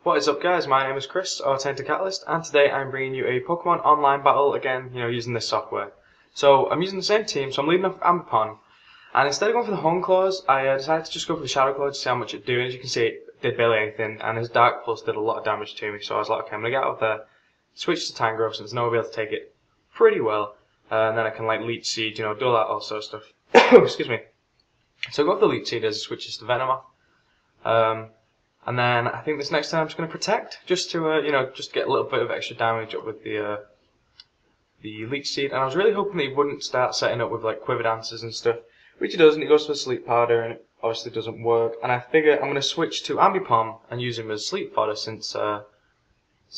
What is up, guys? My name is Chris, or TaintedCatalyst, and today I'm bringing you a Pokemon online battle again, using this software. So I'm using the same team, so I'm leading off Ambipom, and instead of going for the Hone Claws, I decided to just go for the Shadow Claw to see how much it'd do. As you can see, it did barely anything, and his Dark Pulse did a lot of damage to me, so I was like, okay, I'm gonna get out of there, switch to Tangrowth since no one will be able to take it pretty well, and then I can like Leech Seed, do all that all sort of stuff. Excuse me. So I go for the Leech Seed as it switches to Venomoth. And then I think this next time I'm just going to Protect, just to just get a little bit of extra damage up with the Leech Seed. And I was really hoping that he wouldn't start setting up with like Quiver Dances and stuff, which he doesn't. He goes for Sleep Powder, and it obviously doesn't work. And I figure I'm going to switch to Ambipom and use him as Sleep Fodder since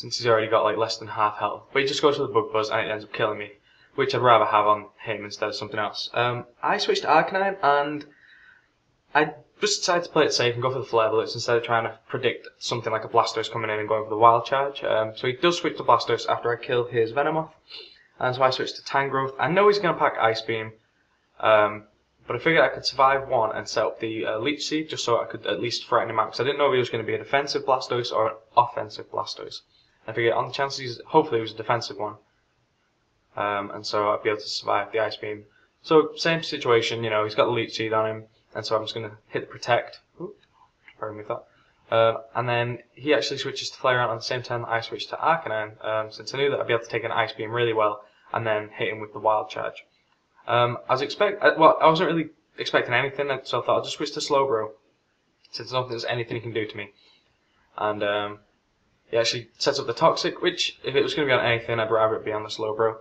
he's already got like less than half health. But he just goes for the Bug Buzz and it ends up killing me, which I'd rather have on him instead of something else. I switched to Arcanine, and I just decided to play it safe and go for the Flare Blitz instead of trying to predict something like a Blastoise coming in and going for the Wild Charge. So he does switch to Blastoise after I kill his Venomoth, and so I switched to Tangrowth. I know he's going to pack Ice Beam, but I figured I could survive one and set up the Leech Seed just so I could at least threaten him out, because I didn't know if he was going to be a defensive Blastoise or an offensive Blastoise. I figured on the chances, hopefully it was a defensive one, and so I'd be able to survive the Ice Beam. So same situation, he's got the Leech Seed on him. And so I'm just going to hit Protect. Ooh, pardon me for that. And then he actually switches to Flare on the same time that I switch to Arcanine, since I knew that I'd be able to take an Ice Beam really well and then hit him with the Wild Charge. I wasn't really expecting anything, so I thought I'll just switch to Slowbro, since I don't think there's anything he can do to me. And he actually sets up the Toxic, which if it was going to be on anything, I'd rather it be on the Slowbro.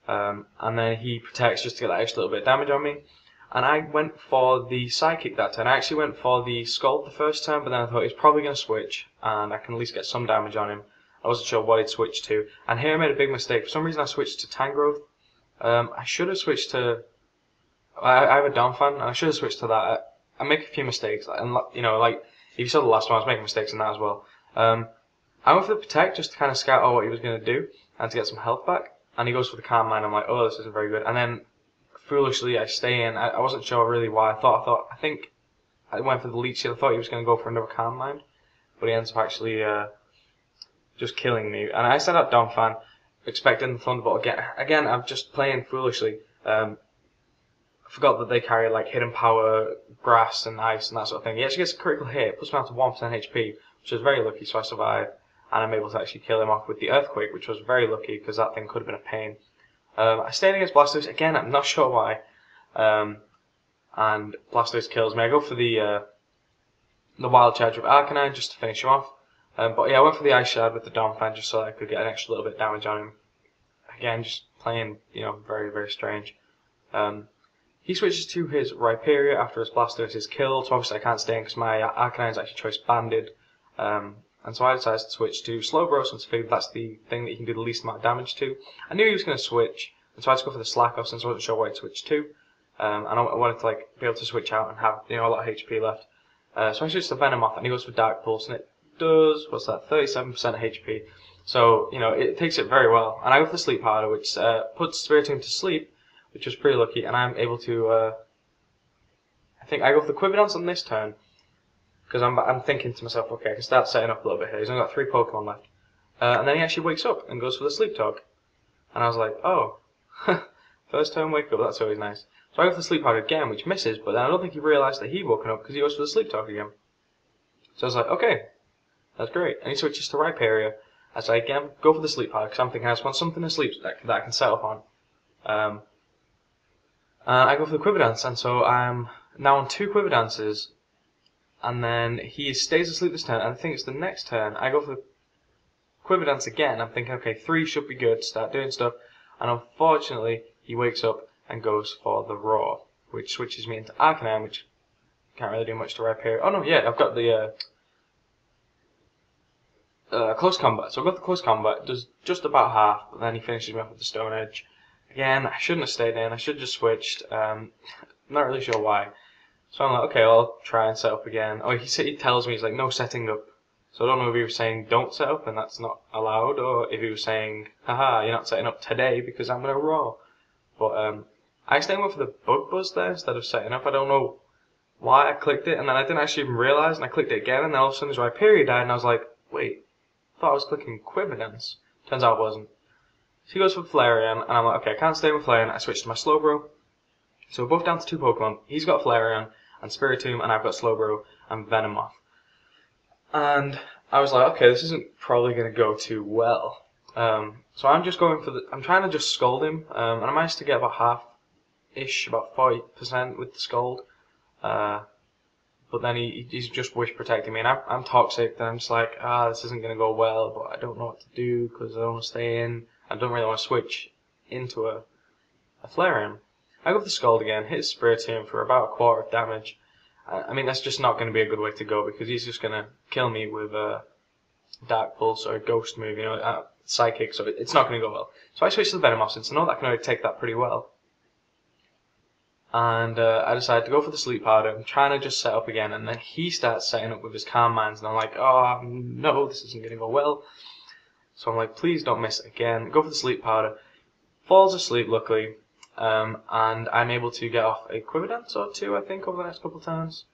And then he Protects just to get that extra little bit of damage on me. And I went for the Psychic that turn. I actually went for the Scald the first turn, but then I thought he's probably going to switch, and I can at least get some damage on him. I wasn't sure what he'd switch to. And here I made a big mistake. For some reason I switched to Tangrowth. I should have switched to... I have a Donphan, and I should have switched to that. I make a few mistakes, and like, if you saw the last one, I was making mistakes in that as well. I went for the Protect just to kind of scout out what he was going to do, and to get some health back. And he goes for the Calm Mind. I'm like, oh, this isn't very good. And then foolishly I stay in. I wasn't sure really why. I think I went for the Leech Seed. I thought he was going to go for another Calm Mind, but he ends up actually just killing me. And I set up Donphan, expecting the Thunderbolt again. Again, I'm just playing foolishly. I forgot that they carry like Hidden Power, Grass, and Ice, and that sort of thing. He actually gets a critical hit, puts me down to 1% HP, which was very lucky, so I survived. And I'm able to actually kill him off with the Earthquake, which was very lucky because that thing could have been a pain. I stayed against Blastoise again. I'm not sure why, and Blastoise kills me. I go for the Wild Charge with Arcanine just to finish him off. But yeah, I went for the Ice Shard with the Donphan just so that I could get an extra little bit of damage on him. Again, just playing, very, very strange. He switches to his Rhyperior after his Blastoise is killed. So obviously I can't stay in because my Arcanine is actually choice banded. And so I decided to switch to Slowbro since I figured that's the thing that you can do the least amount of damage to. I knew he was going to switch, and so I had to go for the Slack Off since I wasn't sure what he'd switch to. And I wanted to be able to switch out and have a lot of HP left. So I switched to Venomoth, and he goes for Dark Pulse, and it does 37% HP. So it takes it very well. And I go for the Sleep Powder, which puts Spiritomb to sleep, which was pretty lucky. And I'm able to. I think I go for the Quiver Dance on this turn. Because I'm thinking to myself, okay, I can start setting up a little bit here. He's only got 3 Pokemon left. And then he actually wakes up and goes for the Sleep Talk. And I was like, oh, first turn wake up, that's always nice. So I go for the Sleep Powder again, which misses, but then I don't think he realised that he'd woken up because he goes for the Sleep Talk again. So I was like, okay, that's great. And he switches to Rhyperior. As I again go for the Sleep Powder because I'm thinking I just want something to sleep that I can set up on. And I go for the Quiver Dance, and so I'm now on 2 Quiver Dances. And then he stays asleep this turn, and I think it's the next turn. I go for the Quiver Dance again. I'm thinking, okay, 3 should be good to start doing stuff. And unfortunately, he wakes up and goes for the Roar, which switches me into Arcanine, which can't really do much to Rhyperior. Oh no, yeah, I've got the Close Combat. So I've got the Close Combat, does just about half, but then he finishes me off with the Stone Edge. Again, I shouldn't have stayed in, I should have just switched. Not really sure why. So I'm like, okay, well, I'll try and set up again. Oh, he tells me, he's like, no setting up. So I don't know if he was saying don't set up and that's not allowed, or if he was saying, haha, you're not setting up today because I'm going to Roar. But I accidentally went for the Bug Buzz there instead of setting up. I don't know why I clicked it, and then I didn't actually even realise, and I clicked it again, and then all of a sudden his Rhyperior died, and I was like, wait, I thought I was clicking Quiver Dance. Turns out I wasn't. So he goes for Flareon, and I'm like, okay, I can't stay with Flareon. I switch to my Slowbro. So we're both down to 2 Pokemon. He's got Flareon and Spiritomb, and I've got Slowbro and Venomoth. And I was like, okay, this isn't probably going to go too well. So I'm just going for I'm trying to just scold him, and I managed to get about half-ish, about 40% with the scold. But then he's just wish protecting me, and I'm toxic. Then I'm just like, this isn't going to go well, but I don't know what to do because I don't want to stay in. I don't really want to switch into a Flareon. I go for the Scald again, hit his Spiritomb for about a quarter of damage. I mean, that's just not going to be a good way to go because he's just going to kill me with a Dark Pulse or a Ghost move, you know, Psychic, so it's not going to go well. So I switch to the Venomoth since I know that can already take that pretty well. And I decided to go for the Sleep Powder. I'm trying to just set up again, and then he starts setting up with his Calm Minds, and I'm like, oh no, this isn't going to go well. So I'm like, please don't miss it again. Go for the Sleep Powder. Falls asleep, luckily, and I'm able to get off a Quiver Dance or 2, I think, over the next couple of turns.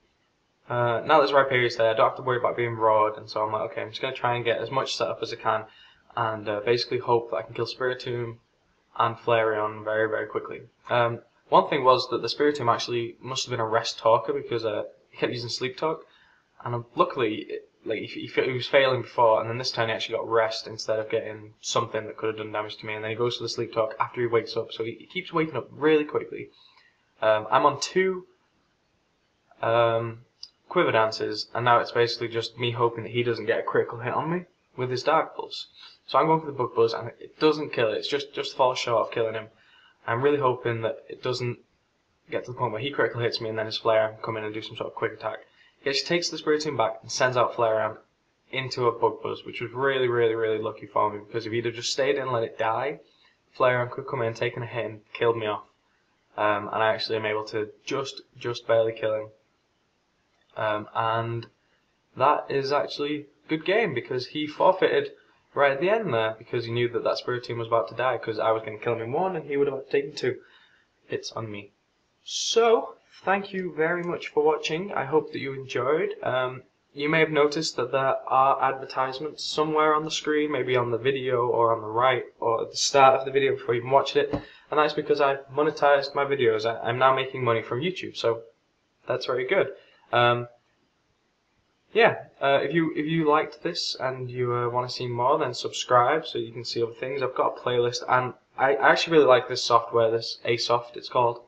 Now that Rhyperior's there, I don't have to worry about being roared, and so I'm like, okay, I'm just going to try and get as much set up as I can, and basically hope that I can kill Spiritomb and Flareon very, very quickly. One thing was that the Spiritomb actually must have been a rest talker because he kept using Sleep Talk, and luckily, he was failing before, and then this time he actually got rest instead of getting something that could have done damage to me, and then he goes for the Sleep Talk after he wakes up, so he keeps waking up really quickly. I'm on 2 Quiver Dances, and now it's basically just me hoping that he doesn't get a critical hit on me with his Dark Pulse. So I'm going for the Bug Buzz, and it doesn't kill it, it's just falls short of killing him. I'm really hoping that it doesn't get to the point where he critical hits me and then his Flare can come in and do some sort of quick attack. He actually takes the Spiritomb back and sends out Flareon into a Bug Buzz, which was really, really, really lucky for me because if he'd have just stayed in and let it die, Flareon could come in, taken a hit and killed me off. And I actually am able to just barely kill him. And that is actually a good game because he forfeited right at the end there because he knew that that Spiritomb was about to die because I was going to kill him in 1 and he would have taken 2 hits on me. So, thank you very much for watching. I hope that you enjoyed. You may have noticed that there are advertisements somewhere on the screen, maybe on the video or on the right or at the start of the video before you even watched it. And that's because I've monetized my videos. I'm now making money from YouTube, so that's very good. If you liked this and you want to see more, then subscribe so you can see other things. I've got a playlist, and I actually really like this software, this Asoft it's called.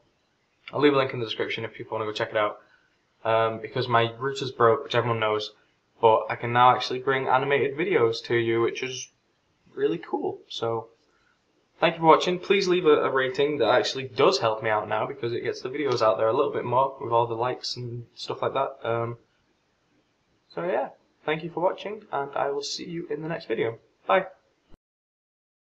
I'll leave a link in the description if people want to go check it out. Because my router's broke, which everyone knows, but I can now actually bring animated videos to you, which is really cool. So, thank you for watching. Please leave a rating that actually does help me out now because it gets the videos out there a little bit more with all the likes and stuff like that. So yeah, thank you for watching, and I will see you in the next video. Bye!